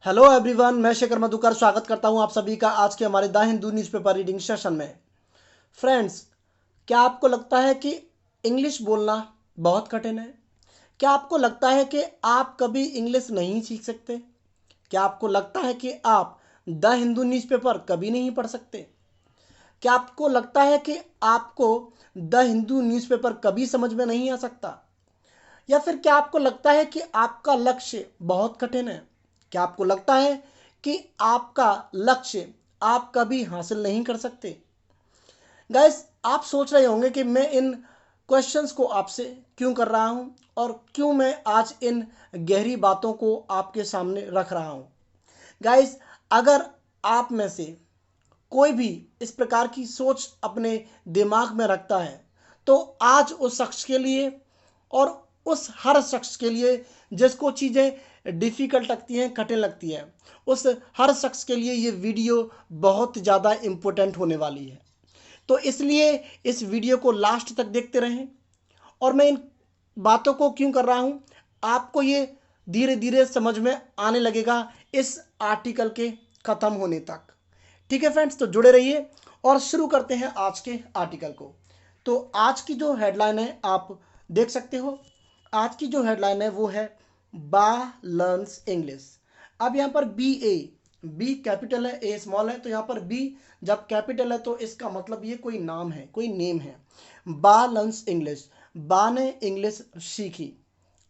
Hello everyone, मैं शेखर मधुकर स्वागत करता हूं आप सभी का आज के हमारे the Hindu newspaper reading session में। फ्रेंड्स, क्या आपको लगता है कि इंग्लिश बोलना बहुत कठिन है? क्या आपको लगता है कि आप कभी इंग्लिश नहीं सीख सकते? क्या आपको लगता है कि आप द हिंदू न्यूज़पेपर कभी नहीं पढ़ सकते? क्या आपको लगता है कि आपको द हिंदू न्यूज़पेपर कभी समझ में नहीं आ सकता? या फिर क्या आपको लगता है कि आपका लक्ष्य बहुत कठिन है? क्या आपको लगता है कि आपका लक्ष्य आप कभी हासिल नहीं कर सकते? गाइस, आप सोच रहे होंगे कि मैं इन क्वेश्चंस को आपसे क्यों कर रहा हूं और क्यों मैं आज इन गहरी बातों को आपके सामने रख रहा हूं। गाइस, अगर आप में से कोई भी इस प्रकार की सोच अपने दिमाग में रखता है तो आज उस शख्स के लिए और उस हर शख्स के लिए जिसको चीज़ें डिफ़िकल्ट लगती हैं, कठिन लगती हैं, उस हर शख्स के लिए ये वीडियो बहुत ज़्यादा इम्पोर्टेंट होने वाली है। तो इसलिए इस वीडियो को लास्ट तक देखते रहें। और मैं इन बातों को क्यों कर रहा हूँ, आपको ये धीरे धीरे समझ में आने लगेगा इस आर्टिकल के ख़त्म होने तक। ठीक है फ्रेंड्स, तो जुड़े रहिए और शुरू करते हैं आज के आर्टिकल को। तो आज की जो हेडलाइन है आप देख सकते हो। आज की जो हेडलाइन है वो है बा लर्न्स इंग्लिश। अब यहाँ पर बी कैपिटल है, ए स्मॉल है, तो यहाँ पर बी जब कैपिटल है तो इसका मतलब ये कोई नाम है, कोई नेम है। बा लर्न्स इंग्लिश, बा ने इंग्लिश सीखी।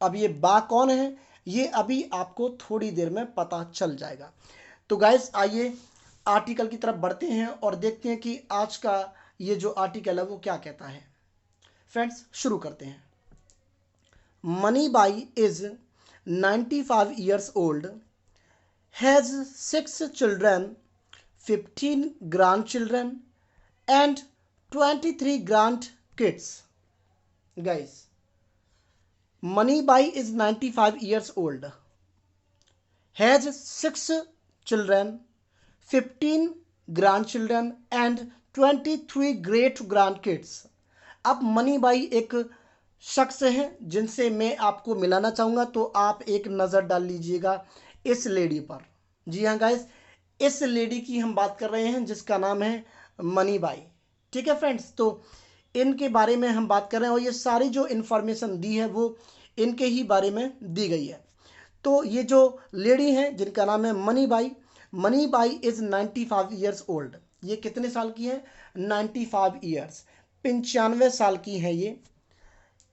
अब ये बा कौन है ये अभी आपको थोड़ी देर में पता चल जाएगा। तो गाइस, आइए आर्टिकल की तरफ बढ़ते हैं और देखते हैं कि आज का ये जो आर्टिकल है वो क्या कहता है। फ्रेंड्स, शुरू करते हैं। Money by is 95 years old, has 6 children, 15 grandchildren and 23 grandkids. Guys, Money Bai is 95 years old, has 6 children, 15 grandchildren and 23 great grandkids. अब मनी बाई एक शख्स हैं जिनसे मैं आपको मिलाना चाहूँगा, तो आप एक नज़र डाल लीजिएगा इस लेडी पर। जी हाँ गाइस, इस लेडी की हम बात कर रहे हैं जिसका नाम है मनी बाई। ठीक है फ्रेंड्स, तो इनके बारे में हम बात कर रहे हैं और ये सारी जो इन्फॉर्मेशन दी है वो इनके ही बारे में दी गई है। तो ये जो लेडी हैं जिनका नाम है money by is 95 years old. ये कितने साल की है? 95 ईयर्स, 95 साल की है ये।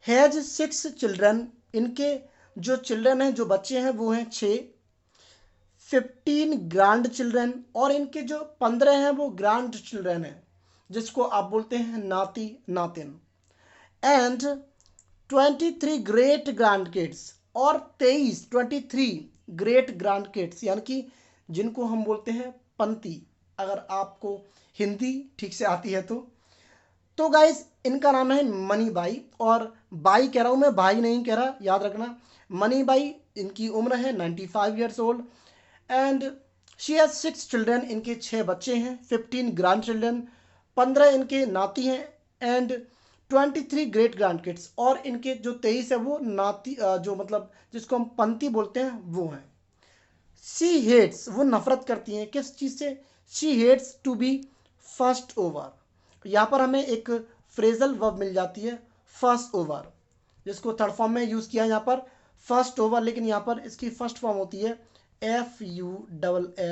हैज़ 6 चिल्ड्रन, इनके जो चिल्ड्रन हैं, जो बच्चे हैं वो हैं 6। 15 ग्रैंड चिल्ड्रन, और इनके जो 15 हैं वो ग्रैंड चिल्ड्रन हैं, जिसको आप बोलते हैं नाती नातिन। एंड 23 ग्रेट ग्रैंड किड्स, और 23 ग्रेट ग्रैंड किड्स, यानी कि जिनको हम बोलते हैं पंती, अगर आपको हिंदी ठीक से आती है तो गाइस, इनका नाम है मनी बाई। और बाई कह रहा हूँ मैं, भाई नहीं कह रहा, याद रखना। मनी बाई, इनकी उम्र है 95 years old and she has 6 children, इनके 6 बच्चे हैं। 15 ग्रैंड चिल्ड्रन, 15 इनके नाती हैं एंड 23 ग्रेट ग्रैंड किड्स, और इनके जो 23 है वो नाती जो मतलब जिसको हम पंती बोलते हैं वो हैं। शी हेट्स, वो नफरत करती हैं किस चीज़ से? She hates to be fussed over. यहाँ पर हमें एक फ्रेजल वर्ब मिल जाती है फर्स्ट ओवर, जिसको थर्ड फॉर्म में यूज़ किया है यहाँ पर फर्स्ट ओवर, लेकिन यहाँ पर इसकी फर्स्ट फॉर्म होती है FUSSOVER,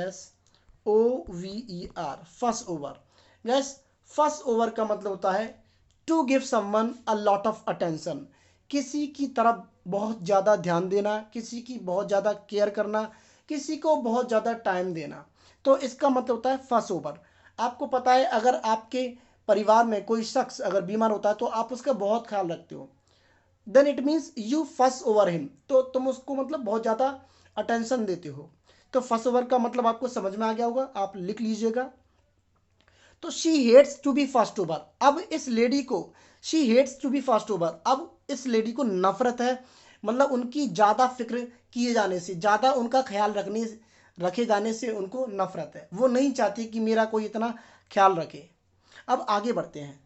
fuss over. Guys, fuss over का मतलब होता है to give someone a lot of attention, किसी की तरफ बहुत ज़्यादा ध्यान देना, किसी की बहुत ज़्यादा केयर करना, किसी को बहुत ज़्यादा टाइम देना। तो इसका मतलब होता है फर्स्ट ओवर। आपको पता है, अगर आपके परिवार में कोई शख्स अगर बीमार होता है तो आप उसका बहुत ख्याल रखते हो, then it means you fuss over him, तो तुम उसको मतलब बहुत ज़्यादा अटेंशन देते हो। तो फर्स्ट ओवर का मतलब आपको समझ में आ गया होगा, आप लिख लीजिएगा। तो she hates to be fussed over. अब इस लेडी को she hates to be fussed over, अब इस लेडी को नफरत है, मतलब उनकी ज़्यादा फिक्र किए जाने से, ज़्यादा उनका ख्याल रखे जाने से उनको नफरत है। वो नहीं चाहती कि मेरा कोई इतना ख्याल रखे। अब आगे बढ़ते हैं।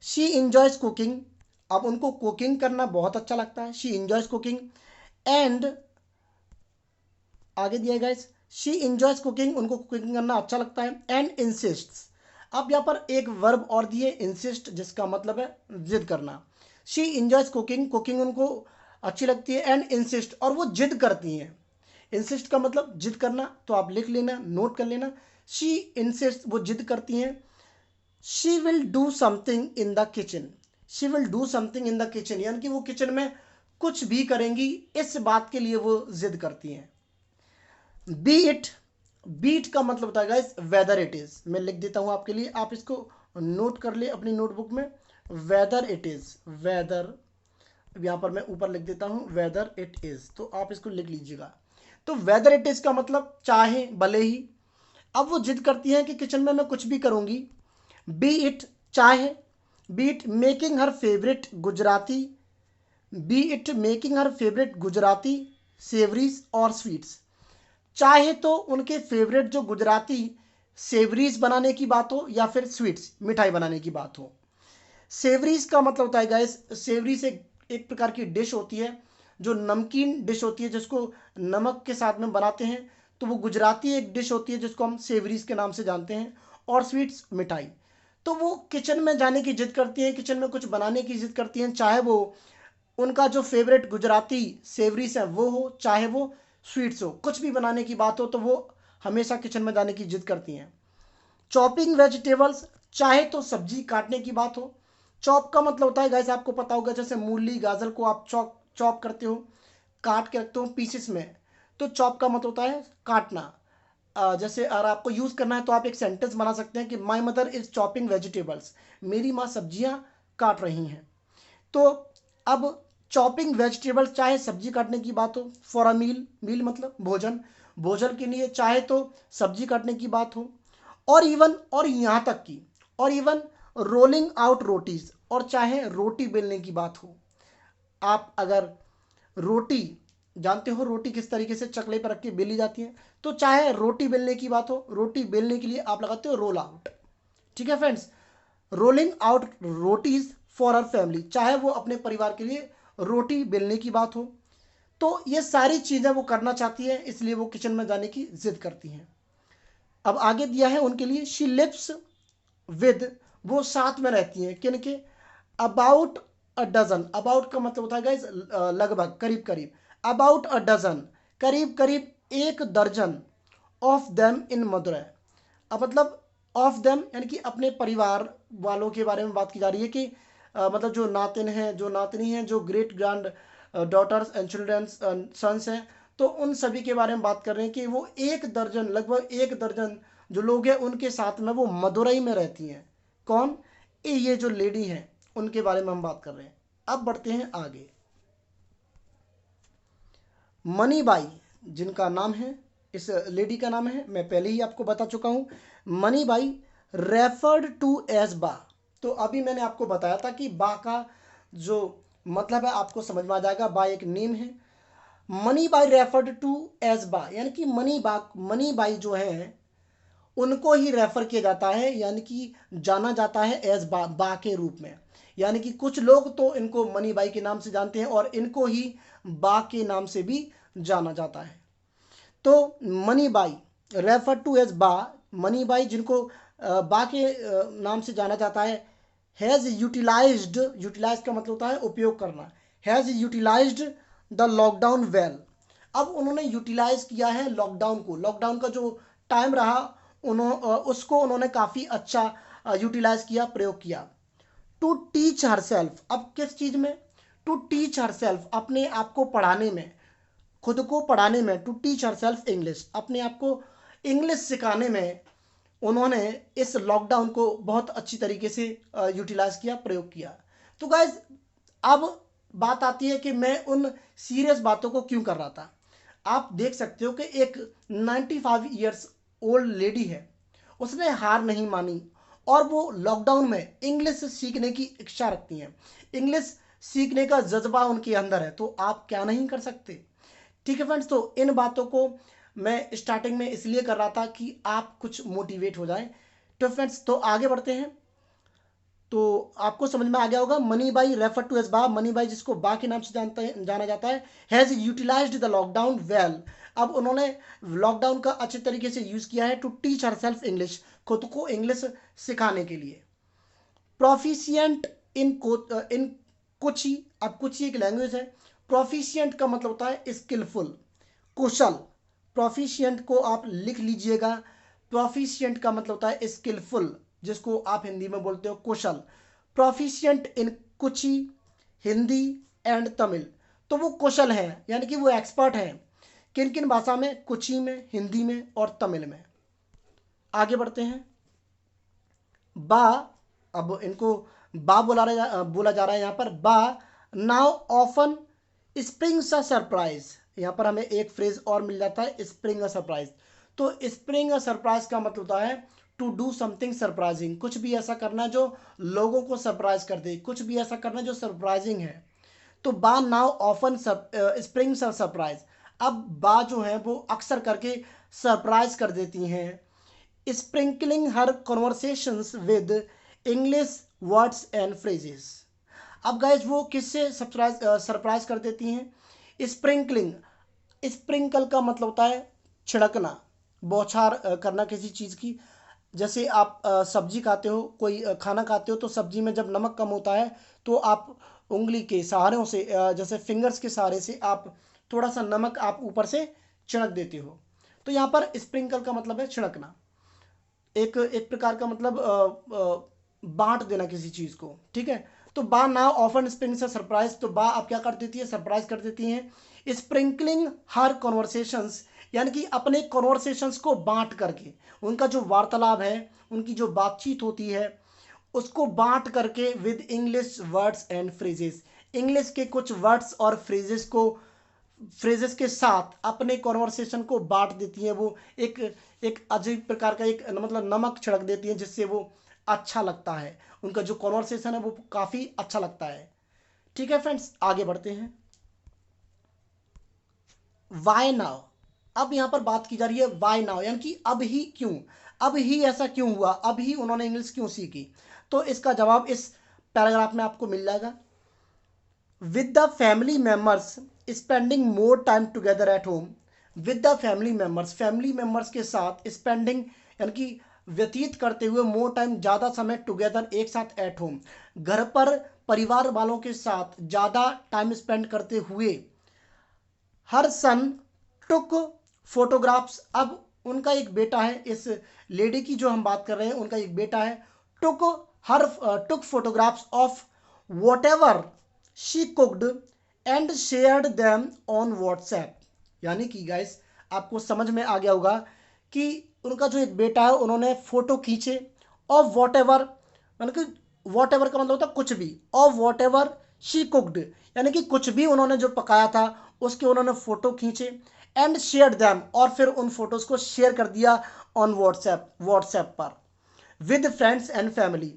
शी इंजॉयज कुकिंग, अब उनको कुकिंग करना बहुत अच्छा लगता है। शी इंजॉयज कुकिंग एंड आगे दिया गाइस, शी इंजॉयज कुकिंग, उनको कुकिंग करना अच्छा लगता है। एंड इंसिस्ट्स, अब यहाँ पर एक वर्ब और दिए इंसिस्ट, जिसका मतलब है जिद करना। शी इंजॉयज कुकिंग, कुकिंग उनको अच्छी लगती है। एंड इंसिस्ट, और वो जिद करती हैं। इंसिस्ट का मतलब जिद करना, तो आप लिख लेना, नोट कर लेना। शी इंसिस्ट, वो जिद करती हैं। She will do something in the kitchen, she will do something in the kitchen, यानी कि वो किचन में कुछ भी करेंगी, इस बात के लिए वो जिद करती हैं। बी इट, बीट का मतलब होता है गाइस वेदर इट इज, मैं लिख देता हूं आपके लिए, आप इसको नोट कर ले अपनी नोटबुक में। वेदर इट इज, वेदर, यहां पर मैं ऊपर लिख देता हूं वेदर इट इज, तो आप इसको लिख लीजिएगा। तो वेदर इट इज का मतलब चाहे, भले ही। अब वो जिद करती हैं कि किचन में मैं कुछ भी करूंगी। बी इट, चाहे। B it making her favourite Gujarati, B it making her favourite Gujarati savouries और स्वीट्स, चाहे तो उनके फेवरेट जो गुजराती सेवरीज बनाने की बात हो या फिर स्वीट्स मिठाई बनाने की बात हो। सेवरीज का मतलब होता है गाइस, सेवरीज एक प्रकार की डिश होती है जो नमकीन डिश होती है, जिसको नमक के साथ में बनाते हैं। तो वो गुजराती एक डिश होती है जिसको हम सेवरीज के नाम से जानते हैं। और स्वीट्स मिठाई। तो वो किचन में जाने की जिद करती हैं, किचन में कुछ बनाने की जिद करती हैं, चाहे वो उनका जो फेवरेट गुजराती सेवरीज है वो हो, चाहे वो स्वीट्स हो, कुछ भी बनाने की बात हो तो वो हमेशा किचन में जाने की जिद करती हैं। चॉपिंग वेजिटेबल्स, चाहे तो सब्जी काटने की बात हो। चॉप का मतलब होता है गाइस, आपको पता होगा, जैसे मूली गाजर को आप चॉप चॉप करते हो, काट के रखते हो पीसेस में, तो चॉप का मतलब होता है काटना। जैसे अगर आपको यूज़ करना है तो आप एक सेंटेंस बना सकते हैं कि my mother is chopping vegetables, मेरी माँ सब्जियां काट रही हैं। तो अब चॉपिंग वेजिटेबल्स, चाहे सब्जी काटने की बात हो। फॉर अ मील, मील मतलब भोजन, भोजन के लिए चाहे तो सब्जी काटने की बात हो। और इवन, और यहाँ तक की, और इवन रोलिंग आउट रोटीज, और चाहे रोटी बेलने की बात हो। आप अगर रोटी जानते हो, रोटी किस तरीके से चकले पर रख के बेली जाती है, तो चाहे रोटी बेलने की बात हो, रोटी बेलने के लिए आप लगाते हो रोल आउट। ठीक है friends, rolling out rotis for her family, चाहे वो अपने परिवार के लिए रोटी बेलने की बात हो। तो ये सारी चीज़ें वो करना चाहती है, इसलिए वो किचन में जाने की जिद करती हैं। अब आगे दिया है उनके लिए, शी लिव्स विद, वो साथ में रहती हैं, किन के, अबाउट अ डजन, अबाउट का मतलब होता है गाइस लगभग, करीब करीब, अबाउट अ डजन, करीब करीब एक दर्जन, ऑफ देम इन मदुरै। अब मतलब ऑफ देम यानी कि अपने परिवार वालों के बारे में बात की जा रही है कि मतलब जो नातिन हैं, जो नातनी हैं, जो great grand daughters and childrens sons हैं, तो उन सभी के बारे में बात कर रहे हैं कि वो एक दर्जन, लगभग एक दर्जन जो लोग हैं उनके साथ में वो मदुरई में रहती हैं। कौन, ये जो लेडी हैं उनके बारे में हम बात कर रहे हैं। अब बढ़ते हैं आगे। मनीबाई, जिनका नाम है, इस लेडी का नाम है, मैं पहले ही आपको बता चुका हूँ, मनीबाई रेफर्ड टू एज बा। तो अभी मैंने आपको बताया था कि बा का जो मतलब है आपको समझ में आ जाएगा, बा एक नेम है। मनीबाई रेफर्ड टू एज बा, यानी कि मनीबाई जो है उनको ही रेफर किया जाता है, यानी कि जाना जाता है एज बा के रूप में। यानी कि कुछ लोग तो इनको मनीबाई के नाम से जानते हैं और इनको ही बा के नाम से भी जाना जाता है। तो मनीबाई रेफर टू एज बा, मनीबाई जिनको बा के नाम से जाना जाता है, हैज़ यूटिलाइज्ड, यूटिलाइज का मतलब होता है उपयोग करना, has utilised the lockdown well. अब उन्होंने यूटिलाइज किया है लॉकडाउन को, लॉकडाउन का जो टाइम रहा उसको उन्होंने काफ़ी अच्छा यूटिलाइज किया, प्रयोग किया। टू टीच हर सेल्फ, अब किस चीज़ में, टू टीच हर सेल्फ, अपने आप को पढ़ाने में, खुद को पढ़ाने में, to teach herself English, अपने आप को इंग्लिश सिखाने में उन्होंने इस लॉकडाउन को बहुत अच्छी तरीके से यूटिलाइज किया, प्रयोग किया। तो गाइज अब बात आती है कि मैं उन सीरियस बातों को क्यों कर रहा था। आप देख सकते हो कि एक 95 ईयर्स ओल्ड लेडी है, उसने हार नहीं मानी और वो लॉकडाउन में इंग्लिश सीखने की इच्छा रखती हैं, इंग्लिश सीखने का जज्बा उनके अंदर है, तो आप क्या नहीं कर सकते। ठीक है फ्रेंड्स, तो इन बातों को मैं स्टार्टिंग में इसलिए कर रहा था कि आप कुछ मोटिवेट हो जाएं। तो फ्रेंड्स, तो आगे बढ़ते हैं। तो आपको समझ में आ गया होगा। Mani Bai refer to as Ba, Mani Bai जिसको बा के नाम से जाना जाता है, has utilised the lockdown well. अब उन्होंने लॉकडाउन का अच्छे तरीके से यूज़ किया है to teach herself English, खुद को इंग्लिश सिखाने के लिए। प्रोफिशिएंट इन कुची, अब कुची एक लैंग्वेज है। प्रोफिशिएंट का मतलब होता है स्किलफुल, कुशल। प्रोफिशिएंट को आप लिख लीजिएगा। प्रोफिशिएंट का मतलब होता है स्किलफुल, जिसको आप हिंदी में बोलते हो कुशल। Proficient in Kuchi, Hindi and Tamil. तो वो कुशल हैं, यानी कि वो एक्सपर्ट हैं किन किन भाषा में? कुची में, हिंदी में और तमिल में। आगे बढ़ते हैं। बा, अब इनको बा बोला जा रहा है यहाँ पर। बा now often springs a surprise. यहाँ पर हमें एक फ्रेज और मिल जाता है, स्प्रिंग अ सरप्राइज। तो स्प्रिंग अ सरप्राइज का मतलब होता है टू डू समथिंग सरप्राइजिंग, कुछ भी ऐसा करना जो लोगों को सरप्राइज कर दे, कुछ भी ऐसा करना जो सरप्राइजिंग है। तो बा now often springs a surprise. अब बा जो है वो अक्सर करके सरप्राइज कर देती हैं, sprinkling her conversations with English words and phrases। अब गाइज वो किससे सरप्राइज कर देती हैं? स्प्रिंकलिंग, स्प्रिंकल का मतलब होता है छिड़कना, बौछार करना किसी चीज़ की। जैसे आप सब्जी खाते हो, कोई खाना खाते हो, तो सब्जी में जब नमक कम होता है तो आप उंगली के सहारों से, जैसे फिंगर्स के सहारे से आप थोड़ा सा नमक आप ऊपर से छिड़क देते हो। तो यहाँ पर स्प्रिंकल का मतलब है छिड़कना, एक एक प्रकार का मतलब बांट देना किसी चीज को, ठीक है। तो बा now often springs a surprise. तो बा आप क्या कर देती है? सरप्राइज कर देती हैं। स्प्रिंकलिंग हर कॉन्वर्सेशंस, यानी कि अपने कॉन्वर्सेशंस को बांट करके, उनका जो वार्तालाप है, उनकी जो बातचीत होती है, उसको बांट करके with English words and phrases, English के कुछ वर्ड्स और फ्रेजेस के साथ अपने कॉन्वर्सेशन को बांट देती हैं। वो एक एक अजीब प्रकार का एक मतलब नमक छिड़क देती हैं, जिससे वो अच्छा लगता है, उनका जो कॉन्वर्सेशन है वो काफ़ी अच्छा लगता है। ठीक है फ्रेंड्स, आगे बढ़ते हैं। वाई नाउ, अब यहाँ पर बात की जा रही है वाई नाउ, यानी कि अब ही क्यों, अब ही ऐसा क्यों हुआ, अब ही उन्होंने इंग्लिश क्यों सीखी। तो इसका जवाब इस पैराग्राफ में आपको मिल जाएगा। with the family members spending more time together at home, with the family members के साथ spending यानी कि व्यतीत करते हुए, मोर टाइम ज़्यादा समय, टुगेदर एक साथ, एट होम घर पर परिवार वालों के साथ ज़्यादा टाइम स्पेंड करते हुए। हर सन टुक फोटोग्राफ्स, अब उनका एक बेटा है, इस लेडी की जो हम बात कर रहे हैं उनका एक बेटा है। Took her took photographs of whatever she cooked and shared them on WhatsApp. यानी कि गाइस आपको समझ में आ गया होगा कि उनका जो एक बेटा है, उन्होंने फोटो खींचे ऑफ वॉट एवर, यानी कि वॉट एवर का मतलब होता है कुछ भी, of whatever she cooked, यानी कि कुछ भी उन्होंने जो पकाया था उसके उन्होंने फोटो खींचे, एंड शेयर दैम, और फिर उन फोटोज को शेयर कर दिया ऑन व्हाट्सएप पर, विद फ्रेंड्स एंड फैमिली।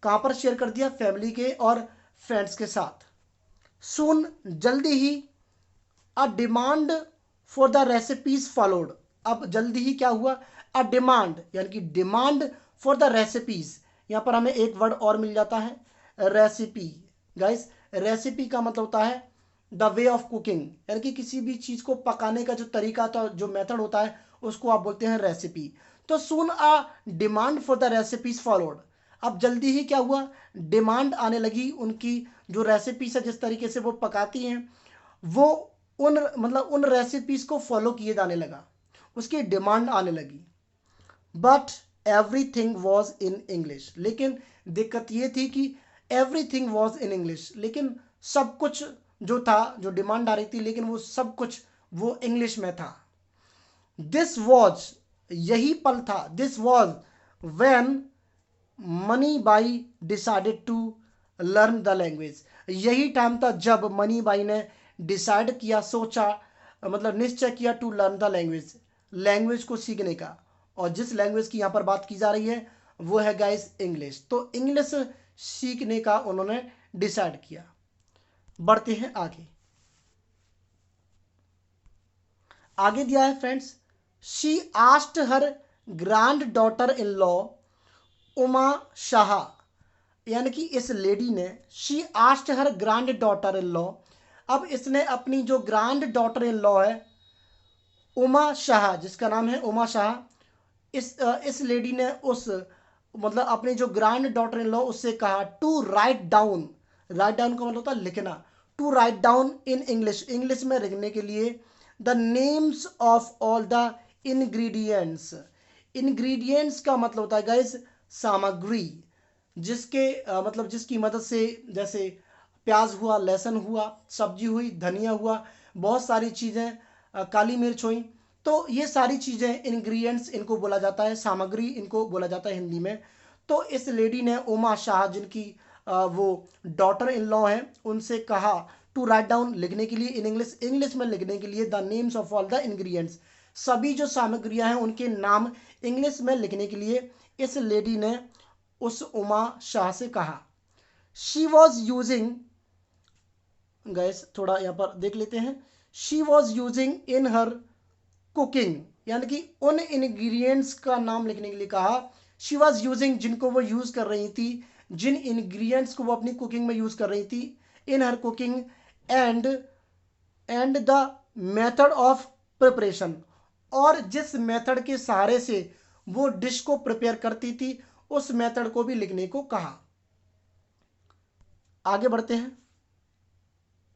कहाँ पर शेयर कर दिया? फैमिली के और फ्रेंड्स के साथ। सून, जल्दी ही, a demand for the recipes followed, अब जल्दी ही क्या हुआ? अ डिमांड, यानी कि डिमांड फॉर द रेसिपीज। यहाँ पर हमें एक वर्ड और मिल जाता है, रेसिपी। गाइस रेसिपी का मतलब होता है द वे ऑफ कुकिंग, यानी कि किसी भी चीज़ को पकाने का जो तरीका था, जो मेथड होता है, उसको आप बोलते हैं रेसिपी। तो soon a demand for the recipes followed, अब जल्दी ही क्या हुआ? डिमांड आने लगी, उनकी जो रेसिपीज है, जिस तरीके से वो पकाती हैं, वो उन मतलब उन रेसिपीज को फॉलो किए जाने लगा, उसकी डिमांड आने लगी। But everything was in English, लेकिन दिक्कत ये थी कि एवरीथिंग वॉज इन इंग्लिश, लेकिन सब कुछ जो था, जो डिमांड आ रही थी, लेकिन वो सब कुछ वो इंग्लिश में था। दिस वॉज, यही पल था, this was when Mani Bai decided to learn the language, यही टाइम था जब मनी बाई ने डिसाइड किया, सोचा, मतलब निश्चय किया, to learn the language, language को सीखने का। और जिस लैंग्वेज की यहाँ पर बात की जा रही है वो है गाइस इंग्लिश। तो इंग्लिश सीखने का उन्होंने डिसाइड किया। बढ़ते हैं आगे। आगे दिया है friends, she asked her grand daughter in law Uma Shah, यानी कि इस लेडी ने, she asked her grand daughter in law, अब इसने अपनी जो ग्रैंड डॉटर इन लॉ है उमा शाह, जिसका नाम है उमा शाह, इस लेडी ने उस मतलब अपनी जो ग्रैंड डॉटर इन लॉ उससे कहा to write down, write down का मतलब होता है लिखना, to write down in English, English में लिखने के लिए the names of all the ingredients, ingredients का मतलब होता है गाइस सामग्री, जिसके मतलब जिसकी मदद से, जैसे प्याज हुआ, लहसुन हुआ, सब्जी हुई, धनिया हुआ, बहुत सारी चीज़ें, काली मिर्च हुई, तो ये सारी चीज़ें इंग्रेडिएंट्स इनको बोला जाता है, सामग्री इनको बोला जाता है हिंदी में। तो इस लेडी ने उमा शाह, जिनकी वो डॉटर इन लॉ है, उनसे कहा टू राइट डाउन, लिखने के लिए इन इंग्लिश, इंग्लिश में लिखने के लिए the names of all the ingredients, सभी जो सामग्रियां हैं उनके नाम इंग्लिश में लिखने के लिए इस लेडी ने उस उमा शाह से कहा। शी वॉज यूजिंग, गैस थोड़ा यहाँ पर देख लेते हैं, she was using in her cooking, यानी कि उन इंग्रेडिएंट्स का नाम लिखने के लिए कहा, शी वॉज यूजिंग, जिनको वो यूज़ कर रही थी, जिन इंग्रेडिएंट्स को वो अपनी कुकिंग में यूज़ कर रही थी, in her cooking, and the method of preparation, और जिस मेथड के सहारे से वो डिश को प्रिपेयर करती थी उस मेथड को भी लिखने को कहा। आगे बढ़ते हैं।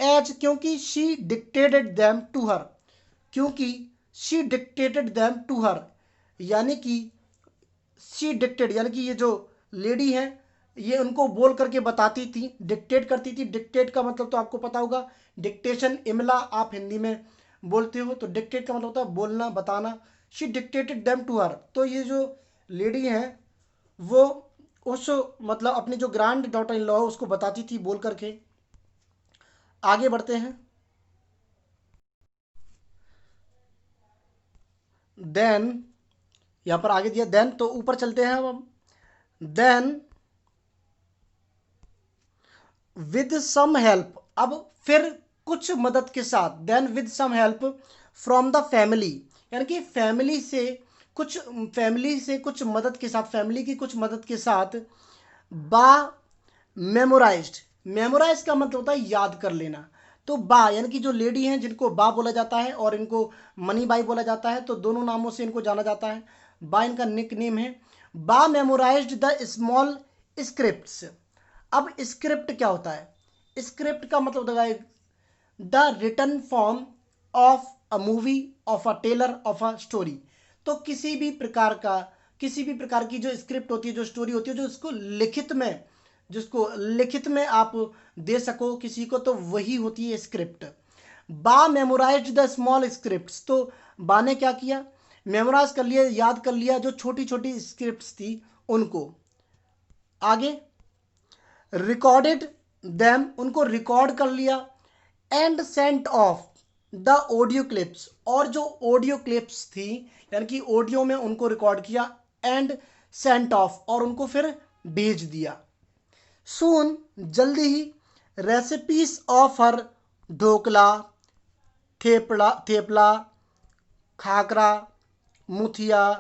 एज, क्योंकि she dictated them to her, क्योंकि she dictated them to her, यानी कि शी डिक्टेड, यानी कि ये जो लेडी है ये उनको बोल करके बताती थी, डिक्टेट करती थी, डिक्टेट का मतलब तो आपको पता होगा, डिक्टेशन, इमला आप हिंदी में बोलते हो, तो डिक्टेट का मतलब होता है बोलना, बताना। She dictated them to her, तो ये जो लेडी है वो उस मतलब अपनी जो ग्रैंड डॉटर इन लॉ है उसको बताती थी बोल करके। आगे बढ़ते हैं। देन, यहां पर आगे दिया देन, तो ऊपर चलते हैं अब हम। देन विद सम हेल्प, अब फिर कुछ मदद के साथ, then with some help from the family, यानी कि फैमिली से कुछ मदद के साथ, फैमिली की कुछ मदद के साथ, बा मेमोराइज्ड, मेमोराइज का मतलब होता है याद कर लेना, तो बा यानी कि जो लेडी हैं जिनको बा बोला जाता है और इनको मनी बाई बोला जाता है, तो दोनों नामों से इनको जाना जाता है, बा इनका निक नेम है। Ba memorised the small scripts, अब स्क्रिप्ट क्या होता है, स्क्रिप्ट का मतलब होता है the written form of a movie, of a trailer, of a story, तो किसी भी प्रकार की जो स्क्रिप्ट होती है, जो स्टोरी होती है, जो इसको लिखित में, जिसको लिखित में आप दे सको किसी को, तो वही होती है स्क्रिप्ट। बा मेमोराइज्ड द स्मॉल स्क्रिप्ट्स, तो बा ने क्या किया, मेमोराइज कर लिया, याद कर लिया जो छोटी छोटी स्क्रिप्ट्स थी उनको। आगे रिकॉर्डेड देम, उनको रिकॉर्ड कर लिया, and sent of the audio clips, और जो ऑडियो क्लिप्स थी यानी कि ऑडियो में उनको रिकॉर्ड किया, एंड सेंट ऑफ, और उनको फिर भेज दिया। सून, जल्दी ही, recipes of her dhokla, thepla, khakhra, muthia,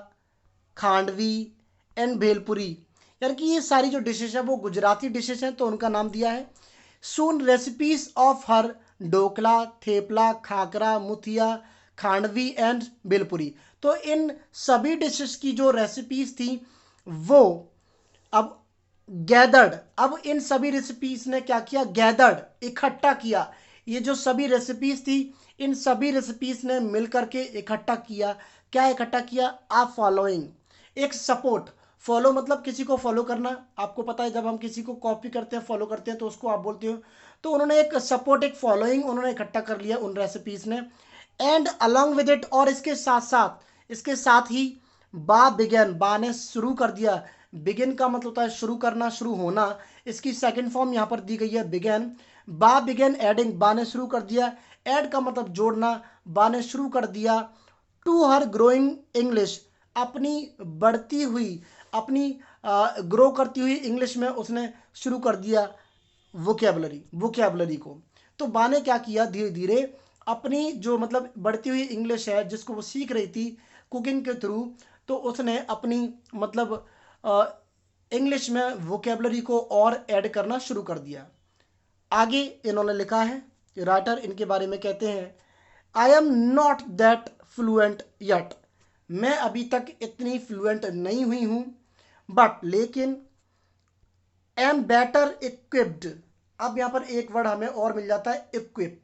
khandvi and bhelpuri, यानी कि ये सारी जो डिशेज हैं वो गुजराती डिशेज हैं, तो उनका नाम दिया है। Soon recipes of her dhokla, thepla, khakhra, muthia, khandvi and bhelpuri, तो इन सभी डिशेज की जो रेसिपीज थी वो अब गैदर्ड, अब इन सभी रेसिपीज ने क्या किया, गैदर्ड, इकट्ठा किया, ये जो सभी रेसिपीज थी इन सभी रेसिपीज ने मिलकर के इकट्ठा किया, क्या इकट्ठा किया, आप फॉलोइंग, एक सपोर्ट, फॉलो मतलब किसी को फॉलो करना, आपको पता है जब हम किसी को कॉपी करते हैं, फॉलो करते हैं, तो उसको आप बोलते हो, तो उन्होंने एक सपोर्ट, एक फॉलोइंग उन्होंने इकट्ठा कर लिया उन रेसिपीज ने। एंड अलॉन्ग विद इट, और इसके साथ ही बा बिगेन, बा ने शुरू कर दिया, बिगिन का मतलब होता है शुरू करना, शुरू होना, इसकी सेकंड फॉर्म यहां पर दी गई है बिगेन। बा बिगेन एडिंग, बा ने शुरू कर दिया, ऐड का मतलब जोड़ना, बा ने शुरू कर दिया, टू हर ग्रोइंग इंग्लिश, अपनी बढ़ती हुई, अपनी ग्रो करती हुई इंग्लिश में उसने शुरू कर दिया वोकेबलरी को। तो बा ने क्या किया, धीरे धीरे अपनी जो मतलब बढ़ती हुई इंग्लिश है जिसको वो सीख रही थी कुकिंग के थ्रू, तो उसने अपनी मतलब इंग्लिश में वोकेबलरी को और ऐड करना शुरू कर दिया। आगे इन्होंने लिखा है, राइटर इनके बारे में कहते हैं, I am not that fluent yet, मैं अभी तक इतनी फ्लुएंट नहीं हुई हूं, बट लेकिन एम बेटर इक्विप्ड। अब यहां पर एक वर्ड हमें और मिल जाता है, equip.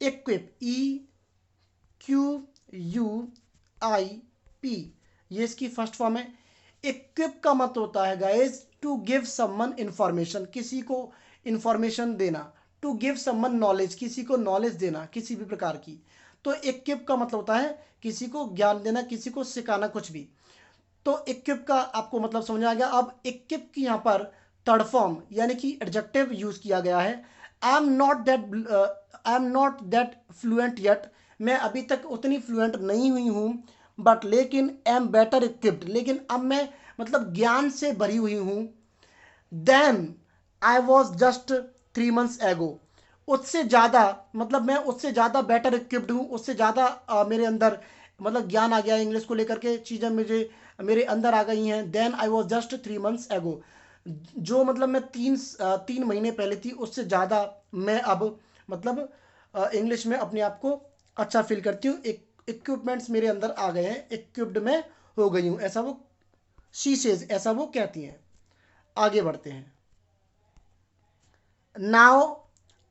Equip, E Q U I P, ये इसकी फर्स्ट फॉर्म है। इक्विप का मतलब होता है guys to give someone information, किसी को इंफॉर्मेशन देना। टू गिव समवन नॉलेज, किसी को नॉलेज देना किसी भी प्रकार की। तो इक्विप का मतलब होता है किसी को ज्ञान देना, किसी को सिखाना, कुछ भी। तो इक्विप का आपको मतलब समझ आ गया। अब इक्विप की यहाँ पर थर्ड फॉर्म यानी कि एडजेक्टिव यूज किया गया है। I am not that fluent yet, मैं अभी तक उतनी फ्लुएंट नहीं हुई हूँ, बट लेकिन एम बेटर इक्विप्ड, लेकिन अब मैं मतलब ज्ञान से भरी हुई हूँ। Then I was just 3 months एगो, उससे ज़्यादा मतलब मैं उससे ज़्यादा बेटर इक्विप्ड हूँ, उससे ज़्यादा मेरे अंदर मतलब ज्ञान आ गया, इंग्लिश को लेकर के चीज़ें मुझे मेरे अंदर आ गई हैं। Then I was just 3 months एगो, जो मतलब मैं 3 महीने पहले थी, उससे ज़्यादा मैं अब मतलब इंग्लिश में अपने आप को अच्छा फील करती हूँ। इक्विपमेंट्स मेरे अंदर आ गए हैं, इक्विप्ड मैं हो गई हूँ, ऐसा वो शी सेज, ऐसा वो कहती हैं। आगे बढ़ते हैं। नाउ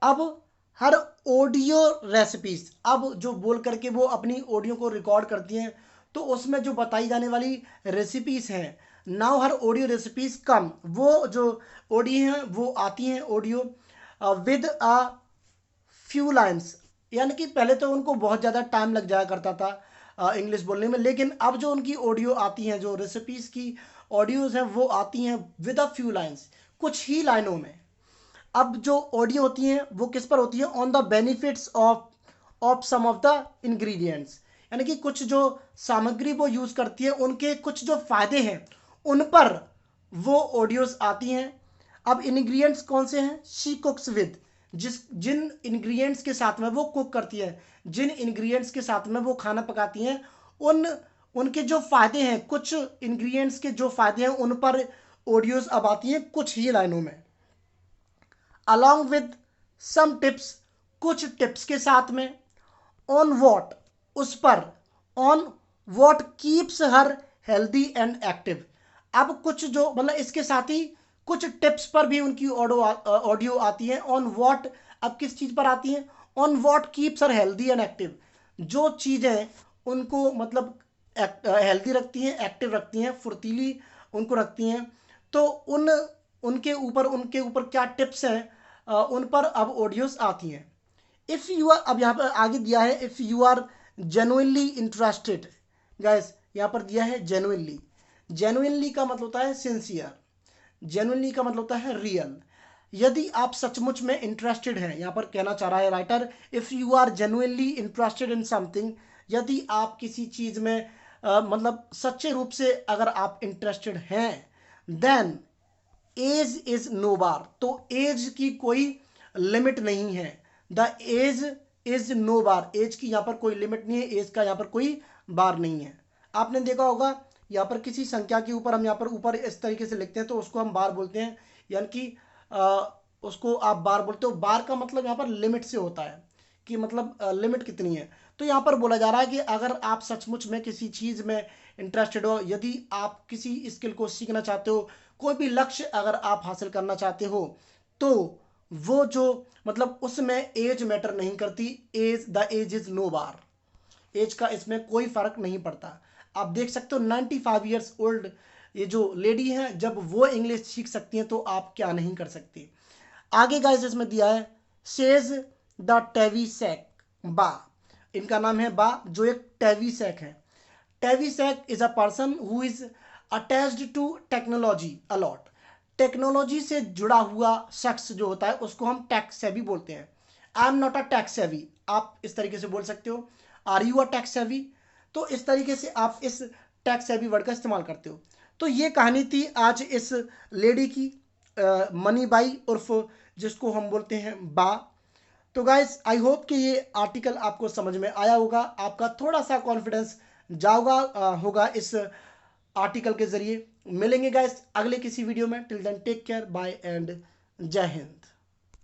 अब हर ऑडियो रेसिपीज, अब जो बोल करके वो अपनी ऑडियो को रिकॉर्ड करती हैं, तो उसमें जो बताई जाने वाली रेसिपीज हैं, नाउ हर ऑडियो रेसिपीज कम, वो जो ऑडियो हैं वो आती हैं audio with a few lines, यानी कि पहले तो उनको बहुत ज़्यादा टाइम लग जाया करता था इंग्लिश बोलने में, लेकिन अब जो उनकी ऑडियो आती हैं, जो रेसिपीज़ की ऑडियोज़ हैं वो आती हैं विद अ फ्यू लाइन्स, कुछ ही लाइनों में। अब जो ऑडियो होती हैं वो किस पर होती है, on the benefits of some of the ingredients, यानी कि कुछ जो सामग्री वो यूज़ करती है उनके कुछ जो फायदे हैं उन पर वो ऑडियोज आती हैं। अब इंग्रेडिएंट्स कौन से हैं, शी कुक्स विद, जिन इंग्रेडिएंट्स के साथ में वो कुक करती है, जिन इंग्रेडिएंट्स के साथ में वो खाना पकाती हैं, उन उनके जो फायदे हैं, कुछ इंग्रेडिएंट्स के जो फायदे हैं उन पर ऑडियोज अब आती हैं कुछ ही लाइनों में। अलॉन्ग विद सम टिप्स, कुछ टिप्स के साथ में। ऑन वॉट, उस पर। On what keeps her healthy and active, अब कुछ जो मतलब इसके साथ ही कुछ टिप्स पर भी उनकी ऑडियो आती है। ऑन वॉट, अब किस चीज़ पर आती है, on what keeps her healthy and active, जो चीज़ें उनको मतलब हेल्दी रखती हैं, एक्टिव रखती हैं, फुर्तीली उनको रखती हैं, तो उनके ऊपर क्या टिप्स हैं, उन पर अब ऑडियोज आती हैं। इफ़ यू आर, अब यहाँ पर आगे दिया है, if you are genuinely interested, guys यहाँ पर दिया है जेन्युइनली। जेन्युइनली का मतलब होता है सिंसियर, जेन्युइनली का मतलब होता है रियल। यदि आप सचमुच में इंटरेस्टेड हैं, यहाँ पर कहना चाह रहा है writer, if you are genuinely interested in something, यदि आप किसी चीज़ में मतलब सच्चे रूप से अगर आप इंटरेस्टेड हैं, then age is no bar, तो एज की कोई लिमिट नहीं है। The age is no bar, age की यहाँ पर कोई लिमिट नहीं है, एज का यहाँ पर कोई बार नहीं है। आपने देखा होगा यहाँ पर किसी संख्या के ऊपर हम यहाँ पर ऊपर इस तरीके से लिखते हैं तो उसको हम बार बोलते हैं, यानी कि उसको आप बार बोलते हो। बार का मतलब यहाँ पर लिमिट से होता है कि मतलब लिमिट कितनी है। तो यहाँ पर बोला जा रहा है कि अगर आप सचमुच में किसी चीज़ में इंटरेस्टेड हो, यदि आप किसी स्किल को सीखना चाहते हो, कोई भी लक्ष्य अगर आप हासिल करना चाहते हो, तो वो जो मतलब उसमें एज मैटर नहीं करती, as the age is no bar, age का इसमें कोई फर्क नहीं पड़ता। आप देख सकते हो 95 years ओल्ड ये जो लेडी हैं, जब वो इंग्लिश सीख सकती हैं तो आप क्या नहीं कर सकते। आगे गाइस इसमें दिया है, सेज द टेवीसैक बा, इनका नाम है बा, जो एक टेवीसैक है। टेवीसैक is a person who is attached to technology a lot, technology से जुड़ा हुआ शख्स जो होता है उसको हम टेक सेवी बोलते हैं। I am not a tech savvy, आप इस तरीके से बोल सकते हो, are you a tech savvy, तो इस तरीके से आप इस टेक सेवी वर्ड का इस्तेमाल करते हो। तो ये कहानी थी आज इस लेडी की, मनी बाई उर्फ जिसको हम बोलते हैं बा। तो गाइस आई होप कि ये आर्टिकल आपको समझ में आया होगा, आपका थोड़ा सा कॉन्फिडेंस जाओगा होगा इस आर्टिकल के जरिए। मिलेंगे गाइस अगले किसी वीडियो में। Till then take care, bye and Jai Hind.